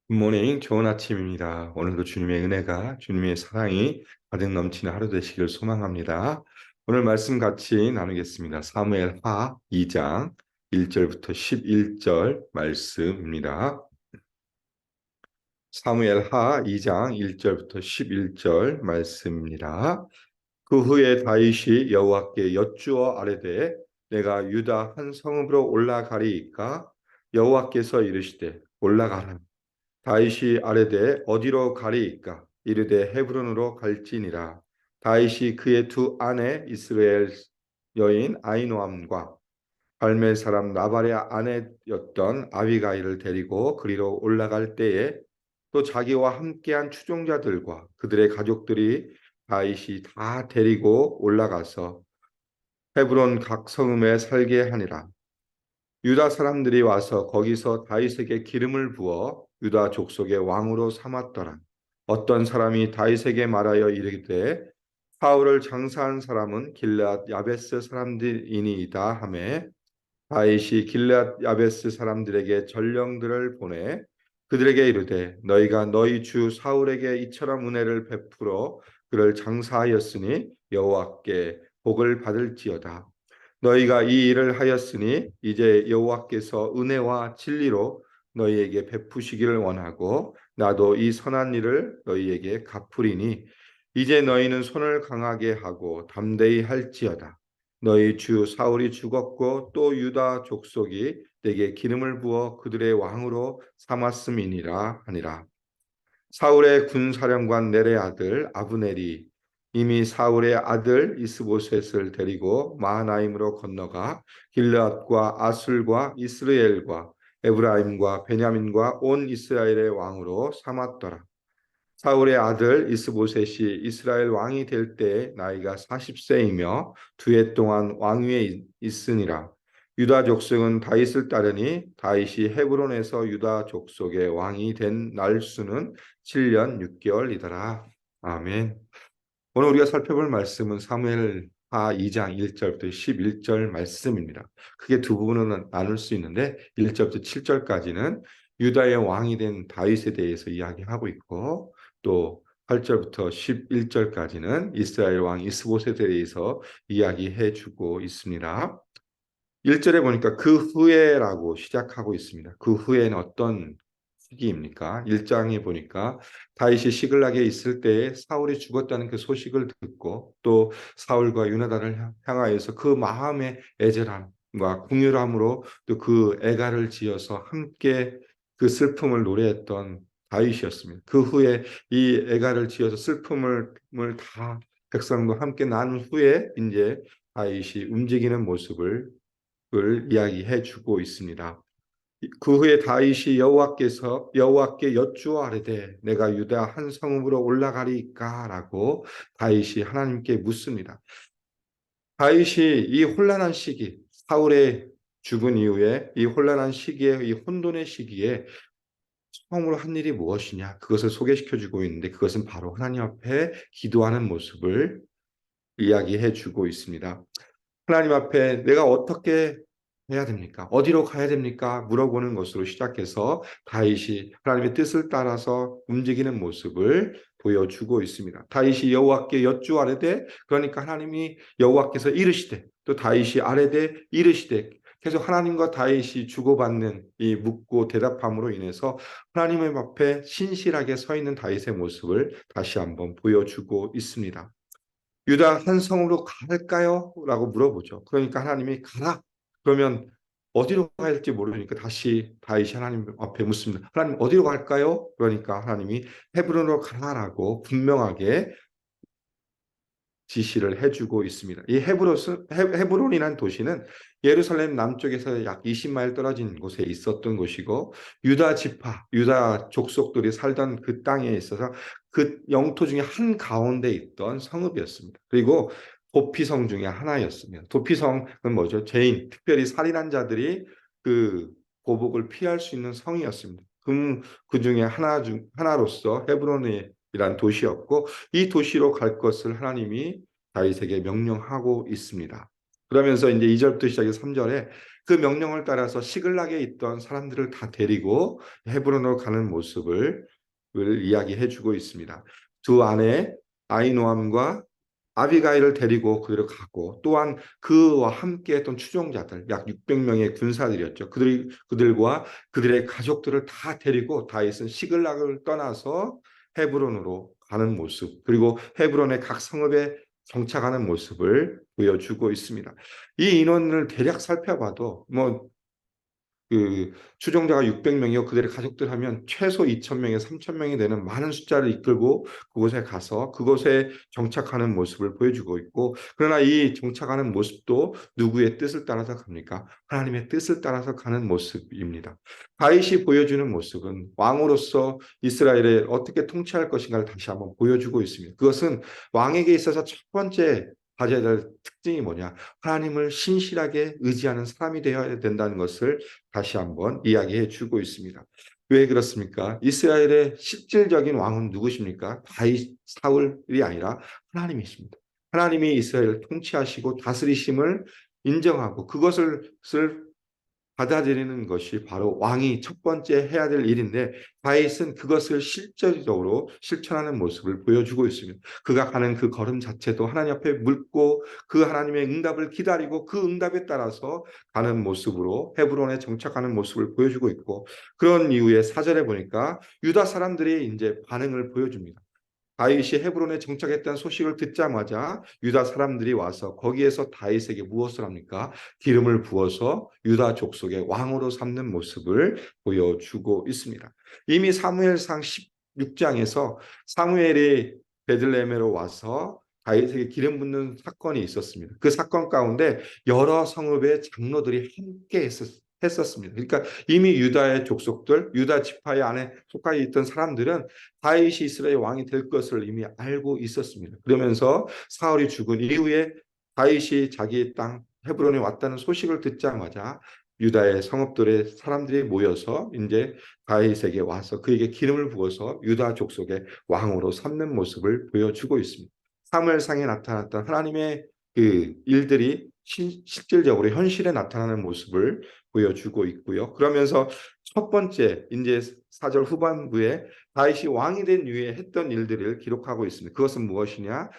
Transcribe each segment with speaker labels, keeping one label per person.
Speaker 1: 굿모닝, 좋은 아침입니다. 오늘도 주님의 은혜가, 주님의 사랑이 가득 넘치는 하루 되시길 소망합니다. 오늘 말씀 같이 나누겠습니다. 사무엘하 2장 1절부터 11절 말씀입니다. 사무엘하 2장 1절부터 11절 말씀입니다. 그 후에 다윗이 여호와께 여쭈어 아뢰되 내가 유다 한 성읍으로 올라가리이까 여호와께서 이르시되 올라가라. 다윗이 아뢰되 어디로 가리이까 이르되 헤브론으로 갈지니라. 다윗이 그의 두 아내 이스라엘 여인 아이노함과 갈멜 사람 나발의 아내였던 아비가일을 데리고 그리로 올라갈 때에 또 자기와 함께한 추종자들과 그들의 가족들이 다윗이 다 데리고 올라가서 헤브론 각 성읍에 살게 하니라. 유다 사람들이 와서 거기서 다윗에게 기름을 부어 유다 족속의 왕으로 삼았더라. 어떤 사람이 다윗에게 말하여 이르되 사울을 장사한 사람은 길앗 야베스 사람들이니이다 하매 다윗이 길앗 야베스 사람들에게 전령들을 보내 그들에게 이르되 너희가 너희 주 사울에게 이처럼 은혜를 베풀어 그를 장사하였으니 여호와께 복을 받을지어다. 너희가 이 일을 하였으니 이제 여호와께서 은혜와 진리로 너희에게 베푸시기를 원하고 나도 이 선한 일을 너희에게 갚으리니 이제 너희는 손을 강하게 하고 담대히 할지어다. 너희 주 사울이 죽었고 또 유다 족속이 내게 기름을 부어 그들의 왕으로 삼았음이니라 하니라. 사울의 군사령관 넬의 아들 아브넬이 이미 사울의 아들 이스보셋을 데리고 마하나임으로 건너가 길르앗과 아술과 이스라엘과 에브라임과 베냐민과 온 이스라엘의 왕으로 삼았더라. 사울의 아들 이스보셋이 이스라엘 왕이 될 때 나이가 40세이며 두 해 동안 왕위에 있으니라. 유다 족속은 다윗을 따르니 다윗이 헤브론에서 유다 족속의 왕이 된 날수는 7년 6개월이더라. 아멘. 오늘 우리가 살펴볼 말씀은 사무엘하 2장 1절부터 11절 말씀입니다. 크게 두 부분으로 나눌 수 있는데 1절부터 7절까지는 유다의 왕이 된 다윗에 대해서 이야기하고 있고 또 8절부터 11절까지는 이스라엘 왕 이스보셋에 대해서 이야기해 주고 있습니다. 1절에 보니까 그 후에라고 시작하고 있습니다. 그 후에는 어떤 시기입니까? 1장에 보니까 다윗이 시글락에 있을 때에 사울이 죽었다는 그 소식을 듣고 또 사울과 요나단을 향하여서 그 마음의 애절함과 궁휼함으로 또 그 애가를 지어서 함께 그 슬픔을 노래했던 다윗이었습니다. 그 후에 이 애가를 지어서 슬픔을 다 백성도 함께 나눈 후에 이제 다윗이 움직이는 모습을 이야기해 주고 있습니다. 그 후에 다윗이 여호와께 여쭈어 아뢰되 내가 유다 한 성읍으로 올라가리까라고 다윗이 하나님께 묻습니다. 다윗이 이 혼란한 시기, 사울의 죽은 이후에 이 혼란한 시기에 이 혼돈의 시기에 처음으로 한 일이 무엇이냐 그것을 소개시켜 주고 있는데 그것은 바로 하나님 앞에 기도하는 모습을 이야기해 주고 있습니다. 하나님 앞에 내가 어떻게 해야 됩니까? 어디로 가야 됩니까? 물어보는 것으로 시작해서 다윗이 하나님의 뜻을 따라서 움직이는 모습을 보여주고 있습니다. 다윗이 여호와께 여쭈 아뢰되 그러니까 하나님이 여호와께서 이르시되 또 다윗이 아뢰되 이르시되 계속 하나님과 다윗이 주고받는 이 묻고 대답함으로 인해서 하나님의 앞에 신실하게 서 있는 다윗의 모습을 다시 한번 보여주고 있습니다. 유다 한 성으로 갈까요? 라고 물어보죠. 그러니까 하나님이 가라. 그러면 어디로 가야 할지 모르니까 다시 다윗이 하나님 앞에 묻습니다. 하나님 어디로 갈까요? 그러니까 하나님이 헤브론으로 가라라고 분명하게 지시를 해주고 있습니다. 이 헤브론이라는 도시는 예루살렘 남쪽에서 약 20마일 떨어진 곳에 있었던 곳이고 유다 지파, 유다 족속들이 살던 그 땅에 있어서 그 영토 중에 한 가운데 있던 성읍이었습니다. 그리고 도피성 중에 하나였습니다. 도피성은 뭐죠? 죄인, 특별히 살인한 자들이 그 보복을 피할 수 있는 성이었습니다. 그 중에 하나로서 헤브론이란 도시였고 이 도시로 갈 것을 하나님이 다윗에게 명령하고 있습니다. 그러면서 이제 2절부터 시작해서 3절에 그 명령을 따라서 시글락에 있던 사람들을 다 데리고 헤브론으로 가는 모습을 이야기해 주고 있습니다. 두 아내 아이노함과 아비가일을 데리고 그대로 가고 또한 그와 함께 했던 추종자들 약 600명의 군사들이었죠. 그들과 그들의 가족들을 다 데리고 다윗은 시글락을 떠나서 헤브론으로 가는 모습 그리고 헤브론의 각 성읍에 정착하는 모습을 보여주고 있습니다. 이 인원을 대략 살펴봐도 그 추종자가 600명이요 그들의 가족들 하면 최소 2,000명에 3,000명이 되는 많은 숫자를 이끌고 그곳에 가서 그곳에 정착하는 모습을 보여주고 있고 그러나 이 정착하는 모습도 누구의 뜻을 따라서 갑니까? 하나님의 뜻을 따라서 가는 모습입니다. 다윗이 보여주는 모습은 왕으로서 이스라엘을 어떻게 통치할 것인가를 다시 한번 보여주고 있습니다. 그것은 왕에게 있어서 첫 번째 가져야 될 특징이 뭐냐? 하나님을 신실하게 의지하는 사람이 되어야 된다는 것을 다시 한번 이야기해 주고 있습니다. 왜 그렇습니까? 이스라엘의 실질적인 왕은 누구십니까? 다윗, 사울이 아니라 하나님이십니다. 하나님이 이스라엘을 통치하시고 다스리심을 인정하고 그것을 받아들이는 것이 바로 왕이 첫 번째 해야 될 일인데 다윗은 그것을 실질적으로 실천하는 모습을 보여주고 있습니다. 그가 가는 그 걸음 자체도 하나님 앞에 묻고 그 하나님의 응답을 기다리고 그 응답에 따라서 가는 모습으로 헤브론에 정착하는 모습을 보여주고 있고 그런 이후에 4절에 보니까 유다 사람들이 이제 반응을 보여줍니다. 다윗이 헤브론에 정착했다는 소식을 듣자마자 유다 사람들이 와서 거기에서 다윗에게 무엇을 합니까? 기름을 부어서 유다 족속의 왕으로 삼는 모습을 보여주고 있습니다. 이미 사무엘상 16장에서 사무엘이 베들레헴으로 와서 다윗에게 기름 붓는 사건이 있었습니다. 그 사건 가운데 여러 성읍의 장로들이 함께 했었습니다. 그러니까 이미 유다의 족속들, 유다 지파의 안에 속하 있던 사람들은 다윗이 이스라엘 왕이 될 것을 이미 알고 있었습니다. 그러면서 사울이 죽은 이후에 다윗이 자기의 땅 헤브론에 왔다는 소식을 듣자마자 유다의 성읍들의 사람들이 모여서 이제 다윗에게 와서 그에게 기름을 부어서 유다 족속의 왕으로 삼는 모습을 보여주고 있습니다. 사무엘상에 나타났던 하나님의 그 일들이 실질적으로 현실에 나타나는 모습을 보여주고 있고요. 그러면서 첫 번째 이제 4절 후반부에 다윗이 왕이 된 이후에 했던 일들을 기록하고 있습니다. 그것은 무엇이냐?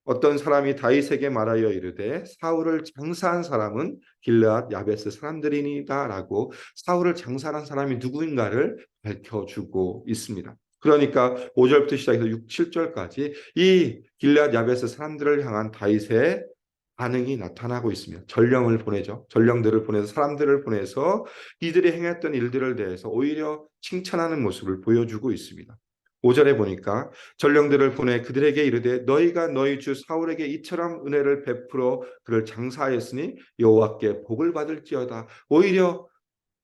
Speaker 1: 어떤 사람이 다윗에게 말하여 이르되 사울을 장사한 사람은 길르앗 야베스 사람들이니다라고 사울을 장사한 사람이 누구인가를 밝혀주고 있습니다. 그러니까 5절부터 시작해서 6, 7절까지 이 길르앗 야베스 사람들을 향한 다윗의 반응이 나타나고 있습니다. 전령을 보내죠. 전령들을 보내서 사람들을 보내서 이들이 행했던 일들을 대해서 오히려 칭찬하는 모습을 보여주고 있습니다. 5절에 보니까 전령들을 보내 그들에게 이르되 너희가 너희 주 사울에게 이처럼 은혜를 베풀어 그를 장사하였으니 여호와께 복을 받을지어다. 오히려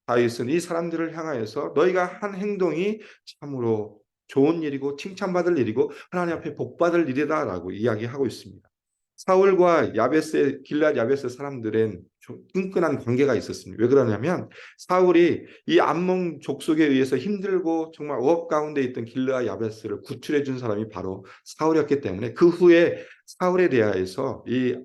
Speaker 1: 다윗은 이 사람들을 향하여서 너희가 한 행동이 참으로 좋은 일이고 칭찬받을 일이고 하나님 앞에 복받을 일이다라고 이야기하고 있습니다. 사울과 야베스 길앗 야베스 사람들은 좀 끈끈한 관계가 있었습니다. 왜 그러냐면 사울이 이 암몬 족속에 의해서 힘들고 정말 억압 가운데 있던 길앗 야베스를 구출해 준 사람이 바로 사울이었기 때문에 그 후에 사울에 대하여서 이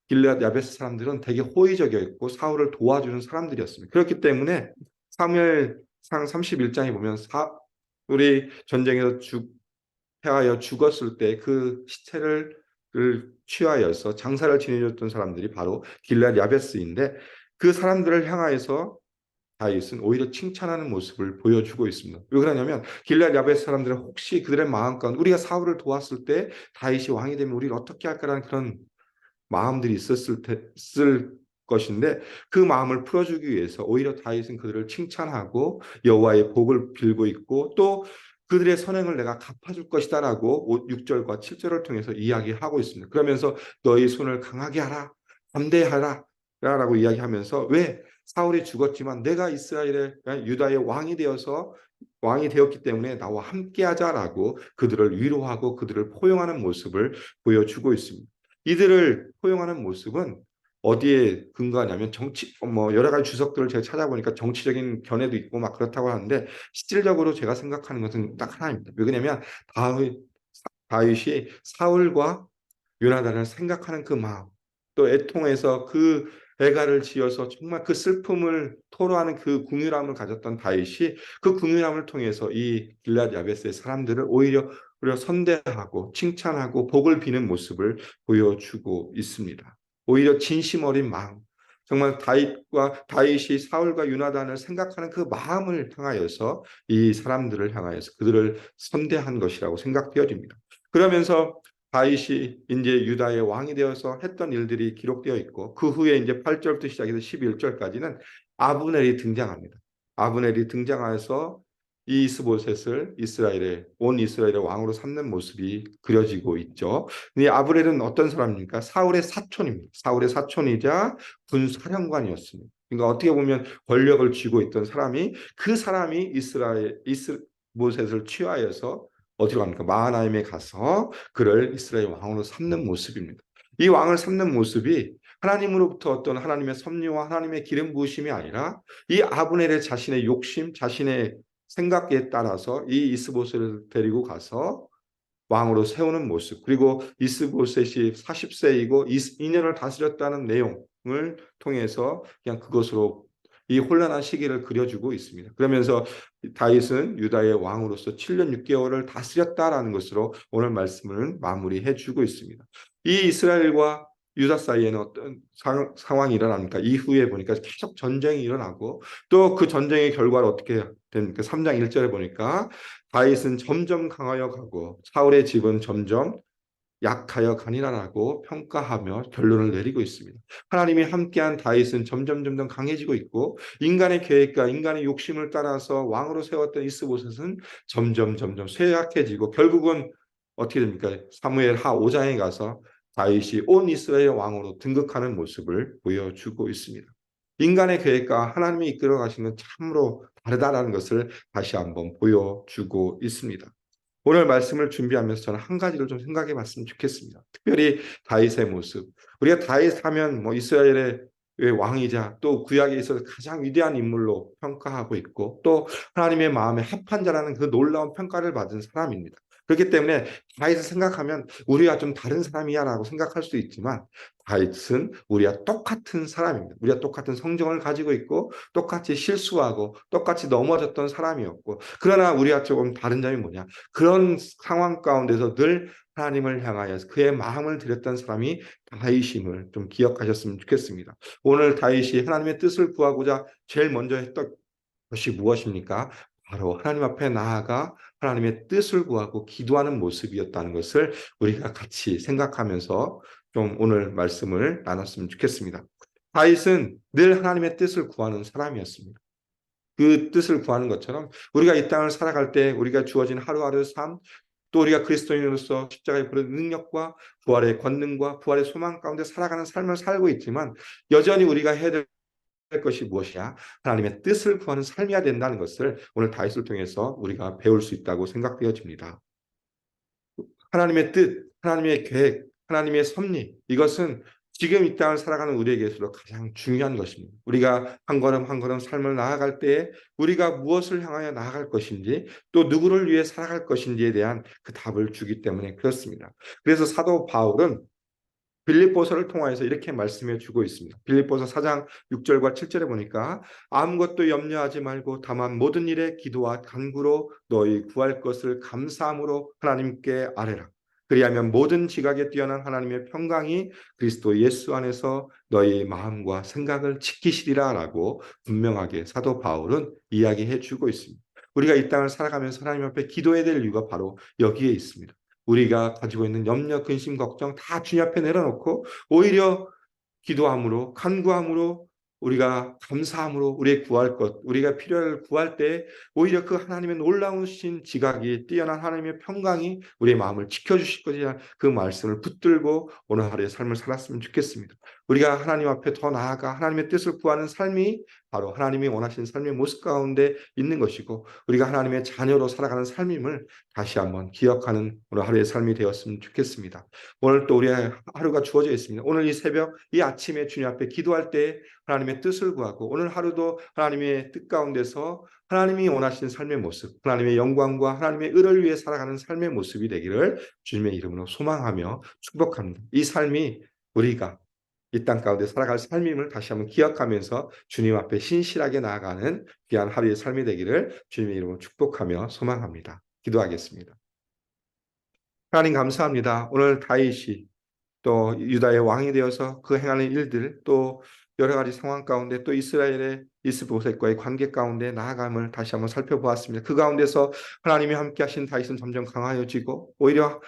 Speaker 1: 길앗 야베스 사람들은 되게 호의적이었고 사울을 도와주는 사람들이었습니다. 그렇기 때문에 사무엘상 31장에 보면 사울이 전쟁에서 패하여 죽었을 때 그 시체를 취하여서 장사를 지내줬던 사람들이 바로 길앗 야베스인데 그 사람들을 향하여서 다윗은 오히려 칭찬하는 모습을 보여주고 있습니다. 왜 그러냐면 길앗 야베스 사람들은 혹시 그들의 마음 가운데 우리가 사울을 도왔을 때 다윗이 왕이 되면 우리를 어떻게 할까라는 그런 마음들이 있을 것인데 그 마음을 풀어주기 위해서 오히려 다윗은 그들을 칭찬하고 여호와의 복을 빌고 있고 또 그들의 선행을 내가 갚아줄 것이다라고 6절과 7절을 통해서 이야기하고 있습니다. 그러면서 너희 손을 강하게 하라, 담대하라 라고 이야기하면서 왜 사울이 죽었지만 내가 이스라엘의 유다의 왕이 되었기 때문에 나와 함께하자라고 그들을 위로하고 그들을 포용하는 모습을 보여주고 있습니다. 이들을 포용하는 모습은 어디에 근거하냐면 여러 가지 주석들을 제가 찾아보니까 정치적인 견해도 있고 막 그렇다고 하는데 실질적으로 제가 생각하는 것은 딱 하나입니다. 왜냐면 다윗이 사울과 요나단을 생각하는 그 마음 또 애통해서 그 애가를 지어서 정말 그 슬픔을 토로하는 그 궁휼함을 가졌던 다윗이 그 궁휼함을 통해서 이 길앗 야베스의 사람들을 오히려 우리가 선대하고 칭찬하고 복을 비는 모습을 보여주고 있습니다. 오히려 진심 어린 마음, 정말 다윗이 사울과 유나단을 생각하는 그 마음을 향하여서 이 사람들을 향하여서 그들을 선대한 것이라고 생각되어집니다. 그러면서 다윗이 이제 유다의 왕이 되어서 했던 일들이 기록되어 있고 그 후에 이제 8절부터 시작해서 11절까지는 아브넬이 등장합니다. 아브넬이 등장하여서 이 이스보셋을 온 이스라엘의 왕으로 삼는 모습이 그려지고 있죠. 이 아브넬은 어떤 사람입니까? 사울의 사촌입니다. 사울의 사촌이자 군사령관이었습니다. 그러니까 어떻게 보면 권력을 쥐고 있던 사람이 그 사람이 이스보셋을 취하여서 어디로 갑니까? 마하나임에 가서 그를 이스라엘 왕으로 삼는 모습입니다. 이 왕을 삼는 모습이 하나님으로부터 어떤 하나님의 섭리와 하나님의 기름 부으심이 아니라 이 아브넬의 자신의 욕심, 자신의 생각에 따라서 이 이스보셋을 데리고 가서 왕으로 세우는 모습, 그리고 이스보셋이 40세이고 2년을 다스렸다는 내용을 통해서 그냥 그것으로 이 혼란한 시기를 그려주고 있습니다. 그러면서 다윗은 유다의 왕으로서 7년 6개월을 다스렸다라는 것으로 오늘 말씀을 마무리해 주고 있습니다. 이 이스라엘과 유다 사이에는 어떤 상황이 일어납니까? 이후에 보니까 계속 전쟁이 일어나고 또 그 전쟁의 결과를 어떻게 됩니까? 3장 1절에 보니까 다윗은 점점 강하여 가고 사울의 집은 점점 약하여 가니라라고 평가하며 결론을 내리고 있습니다. 하나님이 함께한 다윗은 점점 강해지고 있고 인간의 계획과 인간의 욕심을 따라서 왕으로 세웠던 이스보셋은 점점 쇠약해지고 결국은 어떻게 됩니까? 사무엘 하 5장에 가서 다윗이 온 이스라엘 왕으로 등극하는 모습을 보여주고 있습니다. 인간의 계획과 하나님이 이끌어 가시는 참으로 다르다라는 것을 다시 한번 보여주고 있습니다. 오늘 말씀을 준비하면서 저는 한 가지를 좀 생각해 봤으면 좋겠습니다. 특별히 다윗의 모습. 우리가 다윗 하면 뭐 이스라엘의 왕이자 또 구약에 있어서 가장 위대한 인물로 평가하고 있고 또 하나님의 마음에 합한 자라는 그 놀라운 평가를 받은 사람입니다. 그렇기 때문에 다윗을 생각하면 우리가 좀 다른 사람이야라고 생각할 수 있지만 다윗은 우리와 똑같은 사람입니다. 우리가 똑같은 성정을 가지고 있고 똑같이 실수하고 똑같이 넘어졌던 사람이었고 그러나 우리가 조금 다른 점이 뭐냐? 그런 상황 가운데서 늘 하나님을 향하여 그의 마음을 드렸던 사람이 다윗임을 좀 기억하셨으면 좋겠습니다. 오늘 다윗이 하나님의 뜻을 구하고자 제일 먼저 했던 것이 무엇입니까? 바로 하나님 앞에 나아가 하나님의 뜻을 구하고 기도하는 모습이었다는 것을 우리가 같이 생각하면서 좀 오늘 말씀을 나눴으면 좋겠습니다. 다윗은 늘 하나님의 뜻을 구하는 사람이었습니다. 그 뜻을 구하는 것처럼 우리가 이 땅을 살아갈 때 우리가 주어진 하루하루 삶, 또 우리가 그리스도인으로서 십자가의 부른 능력과 부활의 권능과 부활의 소망 가운데 살아가는 삶을 살고 있지만 여전히 우리가 해야 될 것이 무엇이야? 하나님의 뜻을 구하는 삶이어야 된다는 것을 오늘 다윗을 통해서 우리가 배울 수 있다고 생각되어집니다. 하나님의 뜻, 하나님의 계획, 하나님의 섭리, 이것은 지금 이 땅을 살아가는 우리에게서도 가장 중요한 것입니다. 우리가 한 걸음 한 걸음 삶을 나아갈 때에 우리가 무엇을 향하여 나아갈 것인지 또 누구를 위해 살아갈 것인지에 대한 그 답을 주기 때문에 그렇습니다. 그래서 사도 바울은 빌립보서를 통하여서 이렇게 말씀해 주고 있습니다. 빌립보서 4장 6절과 7절에 보니까 아무것도 염려하지 말고 다만 모든 일에 기도와 간구로 너희 구할 것을 감사함으로 하나님께 아뢰라. 그리하면 모든 지각에 뛰어난 하나님의 평강이 그리스도 예수 안에서 너희 마음과 생각을 지키시리라라고 분명하게 사도 바울은 이야기해 주고 있습니다. 우리가 이 땅을 살아가면서 하나님 앞에 기도해야 될 이유가 바로 여기에 있습니다. 우리가 가지고 있는 염려, 근심, 걱정 다 주님 앞에 내려놓고 오히려 기도함으로, 간구함으로, 우리가 감사함으로 우리의 구할 것, 우리가 필요를 구할 때 오히려 그 하나님의 놀라우신 지각이 뛰어난 하나님의 평강이 우리의 마음을 지켜주실 것이라 그 말씀을 붙들고 오늘 하루의 삶을 살았으면 좋겠습니다. 우리가 하나님 앞에 더 나아가 하나님의 뜻을 구하는 삶이 바로 하나님이 원하시는 삶의 모습 가운데 있는 것이고 우리가 하나님의 자녀로 살아가는 삶임을 다시 한번 기억하는 오늘 하루의 삶이 되었으면 좋겠습니다. 오늘 또 우리의 하루가 주어져 있습니다. 오늘 이 새벽, 이 아침에 주님 앞에 기도할 때 하나님의 뜻을 구하고 오늘 하루도 하나님의 뜻 가운데서 하나님이 원하시는 삶의 모습, 하나님의 영광과 하나님의 의를 위해 살아가는 삶의 모습이 되기를 주님의 이름으로 소망하며 축복합니다. 이 삶이 우리가 이 땅 가운데 살아갈 삶임을 다시 한번 기억하면서 주님 앞에 신실하게 나아가는 귀한 하루의 삶이 되기를 주님의 이름으로 축복하며 소망합니다. 기도하겠습니다. 하나님 감사합니다. 오늘 다윗이 또 유다의 왕이 되어서 그 행하는 일들 또 여러 가지 상황 가운데 또 이스라엘의 이스보셋과의 관계 가운데 나아감을 다시 한번 살펴보았습니다. 그 가운데서 하나님이 함께 하신 다윗은 점점 강하여지고 오히려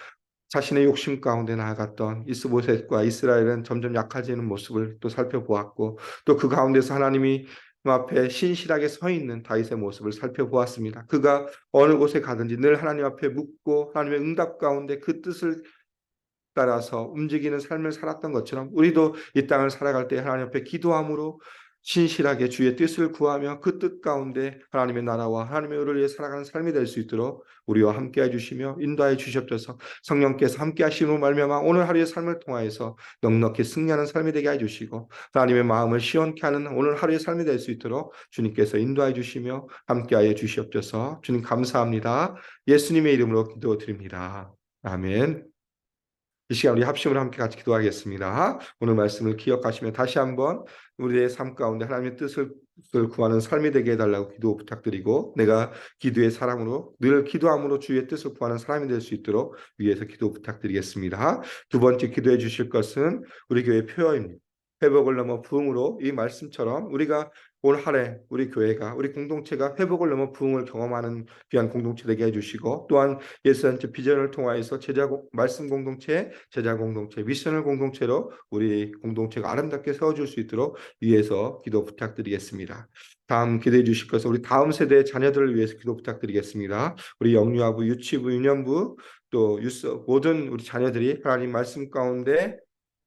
Speaker 1: 자신의 욕심 가운데 나아갔던 이스보셋과 이스라엘은 점점 약해지는 모습을 또 살펴보았고 또 그 가운데서 하나님이 그 앞에 신실하게 서 있는 다윗의 모습을 살펴보았습니다. 그가 어느 곳에 가든지 늘 하나님 앞에 묻고 하나님의 응답 가운데 그 뜻을 따라서 움직이는 삶을 살았던 것처럼 우리도 이 땅을 살아갈 때 하나님 앞에 기도함으로 신실하게 주의 뜻을 구하며 그 뜻 가운데 하나님의 나라와 하나님의 의를 위해 살아가는 삶이 될 수 있도록 우리와 함께 해주시며 인도하여 주시옵소서. 성령께서 함께 하시는 말미암아 오늘 하루의 삶을 통하여서 넉넉히 승리하는 삶이 되게 해주시고 하나님의 마음을 시원케 하는 오늘 하루의 삶이 될 수 있도록 주님께서 인도하여 주시며 함께하여 주시옵소서. 주님 감사합니다. 예수님의 이름으로 기도드립니다. 아멘. 이 시간 우리 합심으로 함께 같이 기도하겠습니다. 오늘 말씀을 기억하시며 다시 한번 우리의 삶 가운데 하나님의 뜻을 구하는 삶이 되게 해달라고 기도 부탁드리고 내가 기도의 사람으로 늘 기도함으로 주의 뜻을 구하는 사람이 될 수 있도록 위에서 기도 부탁드리겠습니다. 두 번째 기도해 주실 것은 우리 교회 표어입니다. 회복을 넘어 부흥으로 이 말씀처럼 우리가 올 한해 우리 교회가 우리 공동체가 회복을 넘어 부흥을 경험하는 귀한 공동체 되게 해주시고 또한 예수한테 비전을 통하여서 말씀 공동체, 제자 공동체, 미션을 공동체로 우리 공동체가 아름답게 세워줄 수 있도록 위해서 기도 부탁드리겠습니다. 다음 기도해 주실 것은 우리 다음 세대의 자녀들을 위해서 기도 부탁드리겠습니다. 우리 영유아부, 유치부, 유년부 또 유스 모든 우리 자녀들이 하나님 말씀 가운데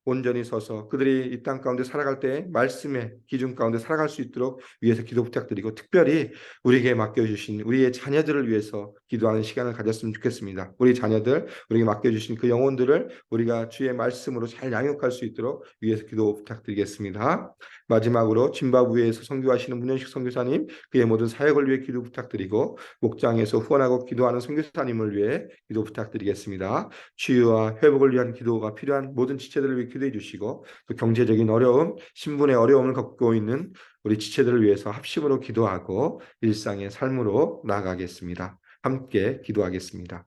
Speaker 1: 온전히 서서 그들이 이 땅 가운데 살아갈 때 말씀의 기준 가운데 살아갈 수 있도록 위해서 기도 부탁드리고 특별히 우리에게 맡겨주신 우리의 자녀들을 위해서 기도하는 시간을 가졌으면 좋겠습니다. 우리 자녀들, 우리에게 맡겨주신 그 영혼들을 우리가 주의 말씀으로 잘 양육할 수 있도록 위해서 기도 부탁드리겠습니다. 마지막으로 짐바브웨에서 선교하시는 문현식 선교사님, 그의 모든 사역을 위해 기도 부탁드리고 목장에서 후원하고 기도하는 선교사님을 위해 기도 부탁드리겠습니다. 치유와 회복을 위한 기도가 필요한 모든 지체들을 위해 기도해 주시고 또 경제적인 어려움, 신분의 어려움을 겪고 있는 우리 지체들을 위해서 합심으로 기도하고 일상의 삶으로 나아가겠습니다. 함께 기도하겠습니다.